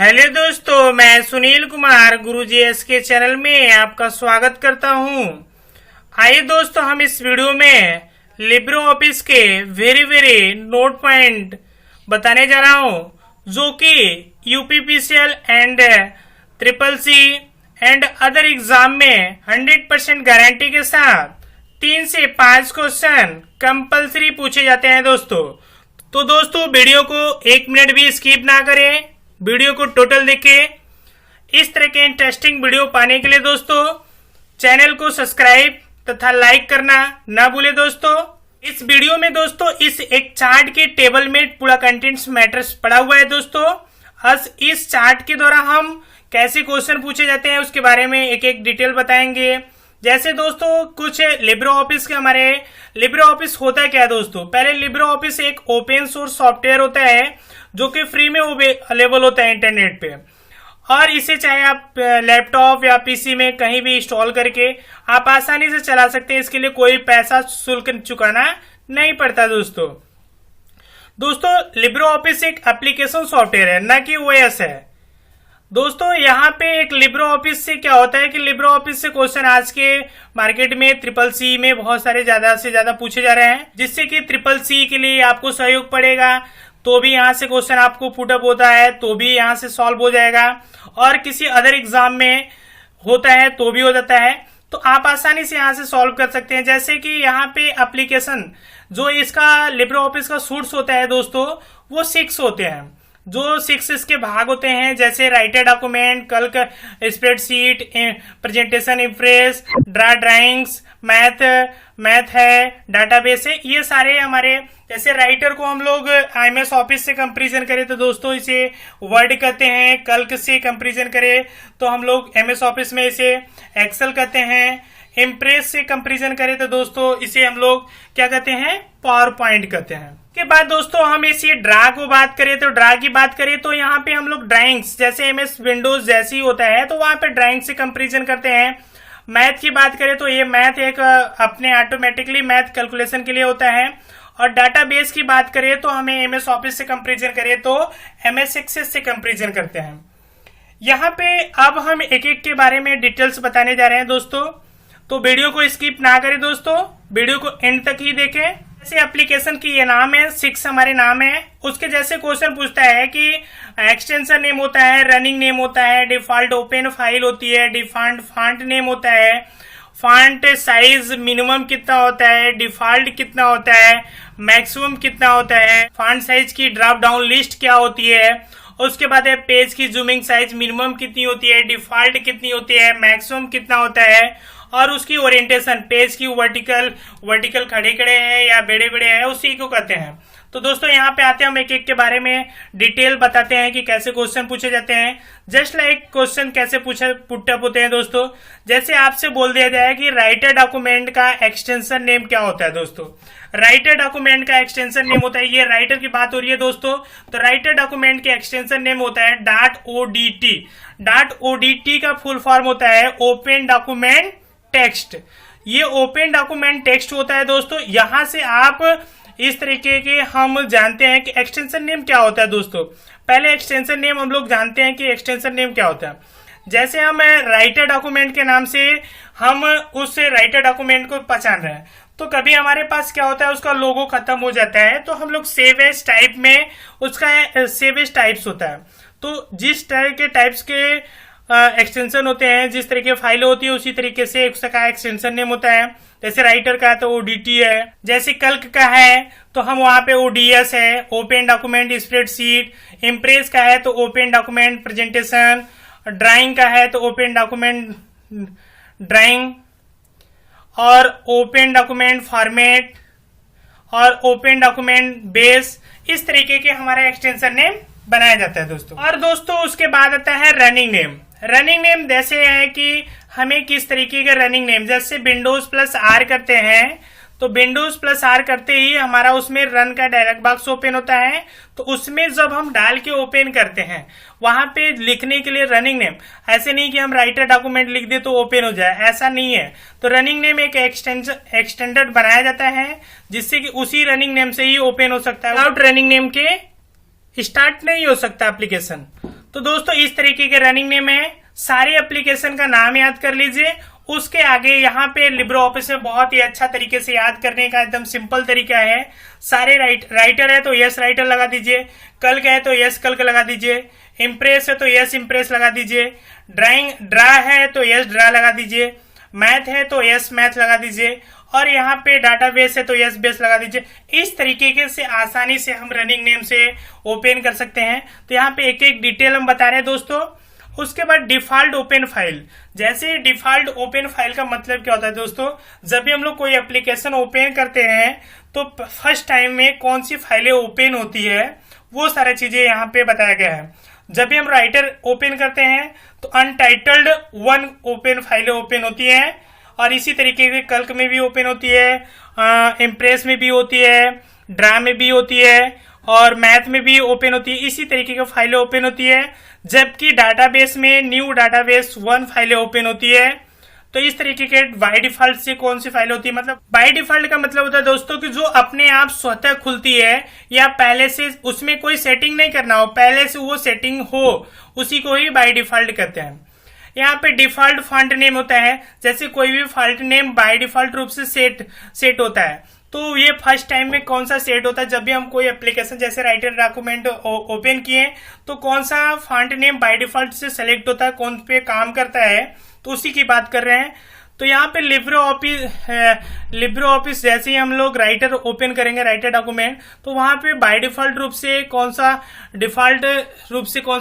Hello दोस्तों, मैं सुनील कुमार गुरुजी S के चैनल में आपका स्वागत करता हूं। आइए दोस्तों, हम इस वीडियो में लिब्रो ऑफिस के वेरी नोट पॉइंट बताने जा रहा हूं, जो कि UPPCL and triple C and other exam में 100% गारंटी के साथ 3 से 5 क्वेश्चन कंपलसरी पूछे जाते हैं दोस्तों। तो दोस्तों, वीडियो को 1 मिनट भी स्किप ना करें, वीडियो को टोटल देखें। इस तरह के इंटरेस्टिंग वीडियो पाने के लिए दोस्तों चैनल को सब्सक्राइब तथा लाइक करना ना भूले दोस्तों। इस वीडियो में दोस्तों इस एक चार्ट के टेबल में पूरा कंटेंट्स मैटर्स पड़ा हुआ है दोस्तों। आज इस चार्ट के द्वारा हम कैसे क्वेश्चन पूछे जाते हैं उसके बारे में एक एक डिटेल बताएंगे। जैसे दोस्तों कुछ लिब्रो ऑफिस के हमारे लिब्रो ऑफिस होता है क्या दोस्तों, पहले लिब्रो ऑफिस एक ओपन सोर्स सॉफ्टवेयर होता है जो कि फ्री में अवेलेबल होता है इंटरनेट पे, और इसे चाहे आप लैपटॉप या पीसी में कहीं भी इंस्टॉल करके आप आसानी से चला सकते हैं। इसके लिए कोई पैसा शुल्क चुकाना नहीं पड़ता दोस्तों। लिब्रो ऑफिस एक एप्लीकेशन सॉफ्टवेयर है, ना कि ओएस है दोस्तों। यहाँ पे एक लिब्रो ऑफिस से क्या होता है कि लिब्रो ऑफिस से क्वेश्चन आज के मार्केट में ट्रिपल सी में बहुत सारे ज्यादा से ज्यादा पूछे जा रहे हैं, जिससे कि ट्रिपल सी के लिए आपको सहयोग पड़ेगा तो भी यहाँ से क्वेश्चन आपको पुटअप होता है तो भी यहाँ से सॉल्व हो जाएगा, और किसी अदर एग्जाम में होता है तो भी हो जाता है, तो आप आसानी से यहाँ से सॉल्व कर सकते हैं। जैसे कि यहाँ पे एप्लीकेशन जो इसका लिब्रो ऑफिस का सूट्स होता है दोस्तों, वो 6 होते हैं, जो 6 इसके भाग होते हैं। जैसे writer document, calc, spreadsheet, presentation, impress, drawings, math है, डाटाबेस है, ये सारे हमारे। जैसे राइटर को हम लोग एमएस ऑफिस से कंपेरिजन करें तो दोस्तों इसे वर्ड कहते हैं, कल्क से कंपेरिजन करें तो हम लोग एमएस ऑफिस में इसे एक्सेल कहते हैं, इंप्रेस से कंपेरिजन करें तो दोस्तों इसे हम लोग क्या कहते हैं, पावर पॉइंट कहते हैं। के बाद दोस्तों हम इसी ड्रा की बात करें तो यहाँ पे हम लोग ड्राइंग्स जैसे एमएस विंडोज जैसी होता है तो वहां पे ड्राइंग से कंपेरिजन करते हैं। मैथ की बात करें तो ये मैथ एक अपने ऑटोमेटिकली मैथ कैलकुलेशन के लिए होता है, और डाटाबेस की बात करें तो हमें एमएस ऑफिस से कंपेरिजन करें तो एमएस एक्सेस से कंपेरिजन करते हैं। यहाँ पे अब हम एक एक के बारे में डिटेल्स बताने जा रहे हैं दोस्तों, तो वीडियो को स्किप ना करें दोस्तों, वीडियो को एंड तक ही देखें। जैसे एप्लीकेशन की ये नाम है, 6 हमारे नाम है, उसके जैसे क्वेश्चन पूछता है कि एक्सटेंशन नेम होता है, रनिंग नेम होता है, डिफॉल्ट ओपन फाइल होती है, डिफॉल्ट फॉन्ट नेम होता है, फॉन्ट साइज मिनिमम कितना होता है, डिफॉल्ट कितना होता है, मैक्सिमम कितना होता है, फॉन्ट साइज की ड्रॉप डाउन लिस्ट क्या होती है, उसके बाद है पेज की जूमिंग साइज मिनिमम कितनी होती है, डिफॉल्ट कितनी होती है, मैक्सिमम कितना होता है, और उसकी ओरिएंटेशन पेज की वर्टिकल खड़े है या बेड़े है, उसी को कहते हैं। तो दोस्तों यहाँ पे आते हैं, हम एक एक के बारे में डिटेल बताते हैं कि कैसे क्वेश्चन पूछे जाते हैं। जस्ट लाइक क्वेश्चन कैसे पुटअप होते हैं दोस्तों। जैसे आपसे बोल दिया जाए कि राइटर डॉक्यूमेंट का एक्सटेंशन नेम क्या होता है दोस्तों, राइटर डॉक्यूमेंट का एक्सटेंशन नेम होता है, ये राइटर की बात हो रही है दोस्तों, तो राइटर डॉक्यूमेंट के एक्सटेंशन नेम होता है .odt। .odt का फुल फॉर्म होता है ओपन डॉक्यूमेंट टेक्स्ट। ये ओपन डॉक्यूमेंट टेक्स्ट होता है दोस्तों। यहां से आप इस तरीके के हम जानते हैं कि एक्सटेंशन नेम क्या होता है दोस्तों। पहले एक्सटेंशन नेम हम लोग जानते हैं कि एक्सटेंशन नेम क्या होता है। जैसे हम राइटर डॉक्यूमेंट के नाम से हम उस राइटर डॉक्यूमेंट को पहचान रहे हैं, तो कभी हमारे पास क्या होता है, उसका लोगो खत्म हो जाता है तो हम लोग सेव एज टाइप में उसका सेव एज टाइप्स होता है। तो जिस तरह के टाइप्स के एक्सटेंशन होते हैं, जिस तरीके की फाइल होती है उसी तरीके से उसका एक्सटेंशन नेम होता है। जैसे राइटर का है तो ओडीटी है, जैसे कल्क का है तो हम वहां पे ओडीएस है, ओपन डॉक्यूमेंट स्प्रेडशीट, इंप्रेस का है तो ओपन डॉक्यूमेंट प्रेजेंटेशन, ड्राइंग का है तो ओपन डॉक्यूमेंट ड्राइंग, और ओपन डॉक्यूमेंट फॉर्मेट, और ओपन डॉक्यूमेंट बेस। इस तरीके के हमारा एक्सटेंशन नेम बनाया जाता है दोस्तों। और दोस्तों उसके बाद आता है रनिंग नेम। रनिंग नेम जैसे है कि हमें किस तरीके के रनिंग नेम, जैसे विंडोज प्लस आर करते हैं तो विंडोज प्लस आर करते ही हमारा उसमें रन का डायलॉग बॉक्स ओपन होता है, तो उसमें जब हम डाल के ओपन करते हैं वहां पे लिखने के लिए रनिंग नेम, ऐसे नहीं कि हम राइटर डॉक्यूमेंट लिख दे तो ओपन हो जाए, ऐसा नहीं है। तो रनिंग नेम एक एक्सटेंडेड बनाया जाता है जिससे कि उसी रनिंग नेम से ही ओपन हो सकता है, विदाउट रनिंग नेम के स्टार्ट नहीं हो सकता एप्लीकेशन। तो दोस्तों इस तरीके के रनिंग नेम है। सारे एप्लीकेशन का नाम याद कर लीजिए। उसके आगे यहाँ पे लिब्रो ऑफिस में बहुत ही अच्छा तरीके से याद करने का एकदम सिंपल तरीका है। सारे राइटर है तो यस राइटर लगा दीजिए, कल्क है तो यस कल्क लगा दीजिए, इम्प्रेस है तो यस इम्प्रेस लगा दीजिए, ड्रा है तो यस ड्रा लगा दीजिए, मैथ है तो यस मैथ लगा दीजिए, और यहाँ पे डाटाबेस है तो यस बेस लगा दीजिए। इस तरीके से आसानी से हम रनिंग नेम से ओपन कर सकते हैं। तो यहाँ पे एक एक डिटेल हम बता रहे हैं दोस्तों। उसके बाद डिफॉल्ट ओपन फाइल। जैसे डिफॉल्ट ओपन फाइल का मतलब क्या होता है दोस्तों, जब भी हम लोग कोई एप्लीकेशन ओपन करते हैं तो फर्स्ट टाइम में कौन सी फाइलें ओपन होती है वो सारी चीजें यहाँ पे बताया गया है। जब भी हम राइटर ओपन करते हैं तो अनटाइटल्ड 1 ओपन फाइलें ओपन होती है, और इसी तरीके से कल्क में भी ओपन होती है, इम्प्रेस में भी होती है, ड्रा में भी होती है, और मैथ में भी ओपन होती है। इसी तरीके की फाइलें ओपन होती है। जबकि डाटाबेस में न्यू डाटाबेस 1 फाइलें ओपन होती है। तो इस तरीके के बाय डिफॉल्ट से कौन सी फाइलें होती है, मतलब बाय डिफॉल्ट का मतलब होता है दोस्तों कि जो अपने आप स्वतः खुलती है, या पहले से उसमें कोई सेटिंग नहीं करना हो, पहले से वो सेटिंग हो, उसी को ही बाय डिफॉल्ट कहते हैं। यहाँ पे डिफॉल्ट फॉन्ट नेम होता है। जैसे कोई भी फॉन्ट नेम बाय डिफॉल्ट रूप से सेट होता है, तो ये फर्स्ट टाइम में कौन सा सेट होता है, जब भी हम कोई एप्लीकेशन जैसे राइटर डॉक्यूमेंट ओपन किए तो कौन सा फॉन्ट नेम बाय डिफॉल्ट से सेलेक्ट होता है, कौन पे काम करता है, तो उसी की बात कर रहे हैं। तो यहाँ पे लिब्रो ऑफिस जैसे ही हम लोग राइटर ओपन करेंगे, राइटर डॉक्यूमेंट, तो वहां पे बाय डिफॉल्ट रूप से कौन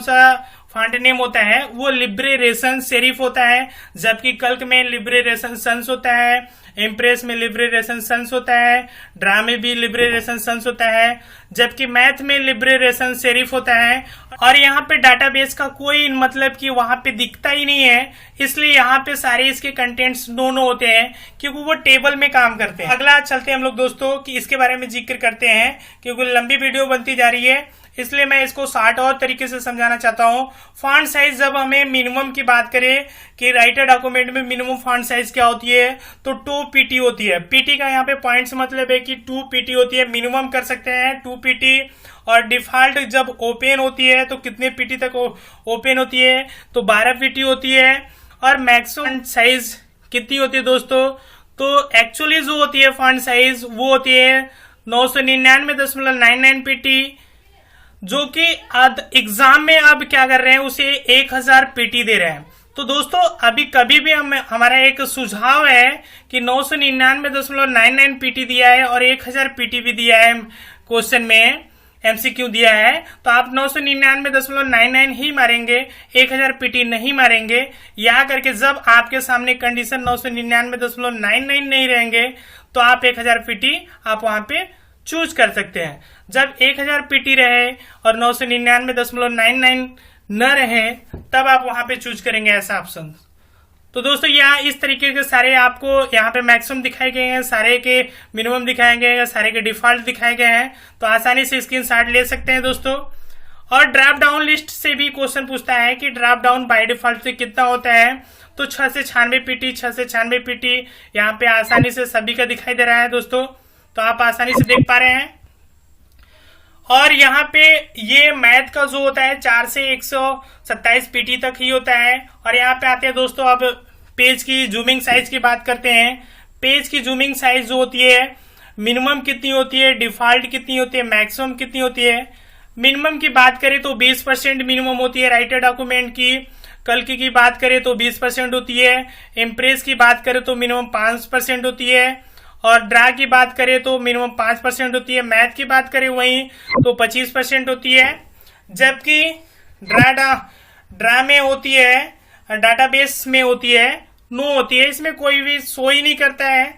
सा फॉन्ट नेम होता है, वो लिब्रेशन सेरिफ होता है। जबकि कल्क में लिब्रेशन सन्स होता है, इम्प्रेस में लिब्रेशन सन्स होता है, ड्रा में भी लिब्रेशन सन्स होता है, जबकि मैथ में लिब्रेशन सेरिफ होता है। और यहाँ पे डाटाबेस का कोई मतलब कि वहां पे दिखता ही नहीं है, इसलिए यहाँ पे सारे इसके कंटेंट्स नो होते हैं, क्योंकि वो टेबल में काम करते हैं। अगला चलते हैं हम लोग दोस्तों कि इसके बारे में जिक्र करते हैं, क्योंकि लंबी वीडियो बनती जा रही है, इसलिए मैं इसको शार्ट और तरीके से समझाना चाहता हूँ। फॉन्ट साइज, जब हमें मिनिमम की बात करें कि राइटर डॉक्यूमेंट में मिनिमम फॉन्ट साइज क्या होती है, तो 2 पीटी होती है। पीटी का यहाँ पे पॉइंट्स मतलब है कि 2 पीटी होती है, मिनिमम कर सकते हैं 2 पीटी। और डिफॉल्ट जब ओपन होती है तो कितने पीटी तक ओपन होती है, तो 12 पीटी होती है। और मैक्सिमम साइज कितनी होती है दोस्तों, तो एक्चुअली जो होती है फॉन्ट साइज वो होती है 999.99 पीटी, जो कि एग्जाम में अब क्या कर रहे हैं, उसे 1000 पीटी दे रहे हैं। तो दोस्तों अभी कभी भी हमारा एक सुझाव है कि 999.99 पीटी दिया है और 1000 पीटी भी दिया है, क्वेश्चन में एमसीक्यू दिया है, तो आप 999.99 ही मारेंगे, 1000 पीटी नहीं मारेंगे। या करके जब आपके सामने कंडीशन 999.99 नहीं रहेंगे तो आप 1000 पीटी आप वहां पे चूज कर सकते हैं। जब 1000 पीटी रहे और 999.99 न रहे, तब आप वहां पे चूज करेंगे ऐसा ऑप्शन। तो दोस्तों यहाँ इस तरीके के सारे आपको यहाँ पे मैक्सिमम दिखाए गए हैं, सारे के मिनिमम दिखाए गए हैं, सारे के डिफॉल्ट दिखाए गए हैं। तो आसानी से स्क्रीनशॉट ले सकते हैं दोस्तों। और ड्रॉप डाउन लिस्ट से भी क्वेश्चन पूछता है कि ड्रॉप डाउन बाय डिफॉल्ट से कितना होता है, तो 6 से 96 पीटी, 6 से 96 पीटी यहाँ पे आसानी से सभी का दिखाई दे रहा है दोस्तों, तो आप आसानी से देख पा रहे हैं। और यहाँ पे ये मैथ का जो होता है 4 से 127 पीटी तक ही होता है। और यहाँ पे आते हैं दोस्तों, अब पेज की जूमिंग साइज की बात करते हैं। पेज की जूमिंग साइज जो होती है, मिनिमम कितनी होती है, डिफॉल्ट कितनी होती है, मैक्सिमम कितनी होती है। मिनिमम की बात करें तो 20% मिनिमम होती है राइटर डॉक्यूमेंट की। कल्क की बात करें तो 20% होती है। इम्प्रेस की बात करें तो मिनिमम 5% होती है। और ड्रा की बात करें तो मिनिमम 5% होती है। मैथ की बात करें वहीं तो 25% होती है। जबकि ड्रा में होती है, डाटाबेस में होती है, नो होती है, इसमें कोई भी शो ही नहीं करता है।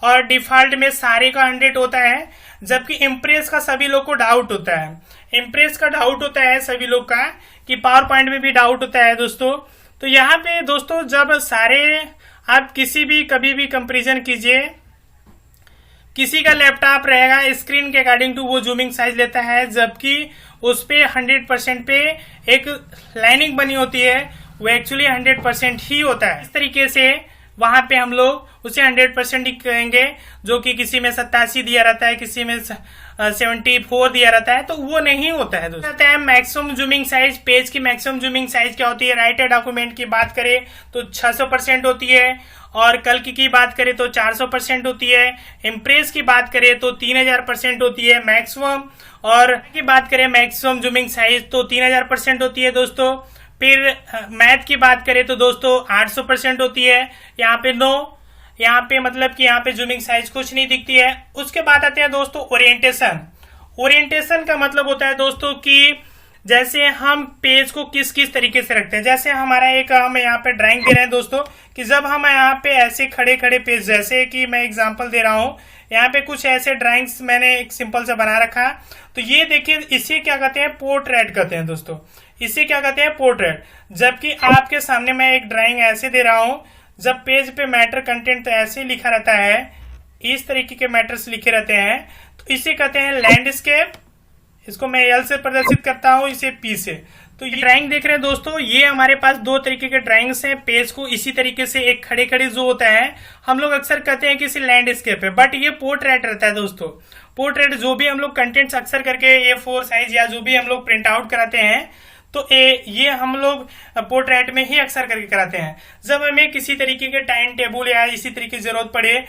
और डिफॉल्ट में सारे का 100 होता है। जबकि इम्प्रेस का सभी लोग को डाउट होता है, इम्प्रेस का डाउट होता है सभी लोग का, कि पावर पॉइंट में भी डाउट होता है दोस्तों। तो यहाँ पे दोस्तों जब सारे आप किसी भी कभी भी कंपेरिजन कीजिए, किसी का लैपटॉप रहेगा स्क्रीन के अकॉर्डिंग टू वो जूमिंग साइज लेता है, जबकि उस पे 100% पे एक लाइनिंग बनी होती है, वो एक्चुअली 100% ही होता है। इस तरीके से वहां पे हम लोग उसे 100% ही कहेंगे, जो कि किसी में 87 दिया रहता है, किसी में 74 दिया रहता है, तो वो नहीं होता है दोस्तों। मैक्सिमम जूमिंग साइज, पेज की मैक्सिमम जूमिंग साइज क्या होती है? राइटर डॉक्यूमेंट की बात करें तो 600% होती है, और कल्क की बात करें तो 400% होती है, इम्प्रेस की बात करें तो 3000% होती है मैक्सिमम, और की बात करें मैक्सिमम जूमिंग साइज तो 3000% होती है दोस्तों। फिर मैथ की बात करें तो दोस्तों 800% होती है। यहाँ पे नो, यहाँ पे मतलब कि यहाँ पे जूमिंग साइज कुछ नहीं दिखती है। उसके बाद आते हैं दोस्तों ओरिएंटेशन। ओरिएंटेशन का मतलब होता है दोस्तों कि जैसे हम पेज को किस किस तरीके से रखते हैं। जैसे हमारा एक हम यहाँ पे ड्राइंग दे रहे हैं दोस्तों, कि जब हम यहाँ पे ऐसे खड़े खड़े पेज, जैसे कि मैं एग्जांपल दे रहा हूँ, यहाँ पे कुछ ऐसे ड्राइंग्स मैंने एक सिंपल से बना रखा, तो ये देखिए इसे क्या कहते हैं? पोर्ट्रेट कहते हैं दोस्तों, इसे क्या कहते हैं? पोर्ट्रेट। जबकि आपके सामने मैं एक ड्राइंग ऐसे दे रहा हूँ, जब पेज पे मैटर कंटेंट तो ऐसे लिखा रहता है, इस तरीके के मैटर्स लिखे रहते हैं, तो इसे कहते हैं लैंडस्केप। इसको मैं एल से प्रदर्शित करता हूं, इसे पी से। तो ये ड्राइंग देख रहे हैं दोस्तों, ये हमारे पास दो तरीके के ड्राइंग्स हैं। पेज को इसी तरीके से एक खड़े खड़े जो होता है, हम लोग अक्सर कहते हैं कि इसे लैंडस्केप है, बट ये पोर्ट्रेट रहता है दोस्तों। पोर्ट्रेट जो भी हम लोग कंटेंट्स अक्सर करके A4 साइज या जो भी हम लोग प्रिंट आउट कराते हैं, तो ये हम लोग पोर्ट्रेट में ही अक्सर करके कराते हैं। जब हमें किसी तरीके के टाइम टेबल या इसी तरीके की जरूरत पड़े,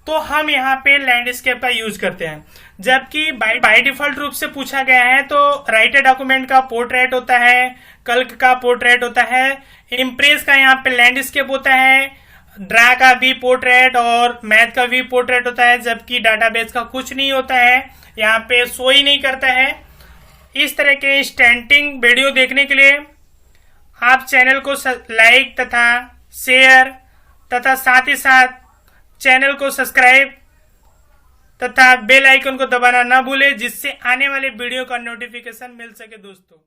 तो हम यहाँ पे लैंडस्केप का यूज करते हैं। जबकि बाय डिफॉल्ट रूप से पूछा गया है तो राइटर डॉक्यूमेंट का पोर्ट्रेट होता है, कल्क का पोर्ट्रेट होता है, इम्प्रेस का यहाँ पे लैंडस्केप होता है, ड्रा का भी पोर्ट्रेट और मैथ का भी पोर्ट्रेट होता है, जबकि डाटाबेस का कुछ नहीं होता है, यहाँ पे शो ही नहीं करता है। इस तरह के स्टैंडिंग वीडियो देखने के लिए आप चैनल को लाइक तथा शेयर तथा साथ ही साथ चैनल को सब्सक्राइब तथा बेल आइकन को दबाना ना भूलें, जिससे आने वाले वीडियो का नोटिफिकेशन मिल सके दोस्तों।